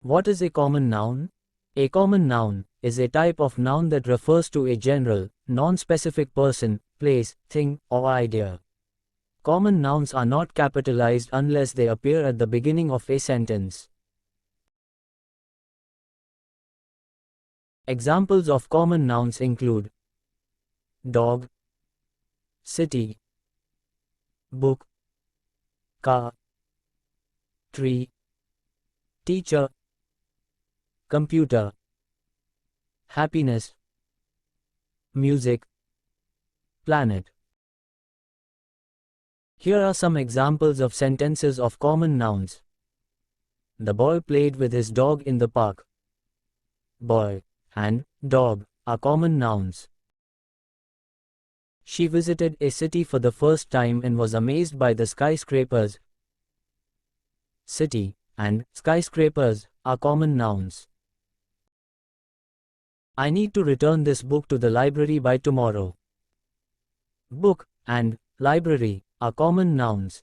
What is a common noun? A common noun is a type of noun that refers to a general, non-specific person, place, thing, or idea. Common nouns are not capitalized unless they appear at the beginning of a sentence. Examples of common nouns include dog, city, book, car, tree, teacher, computer, happiness, music, planet. Here are some examples of sentences of common nouns. The boy played with his dog in the park. Boy and dog are common nouns. She visited a city for the first time and was amazed by the skyscrapers. City and skyscrapers are common nouns. I need to return this book to the library by tomorrow. Book and library are common nouns.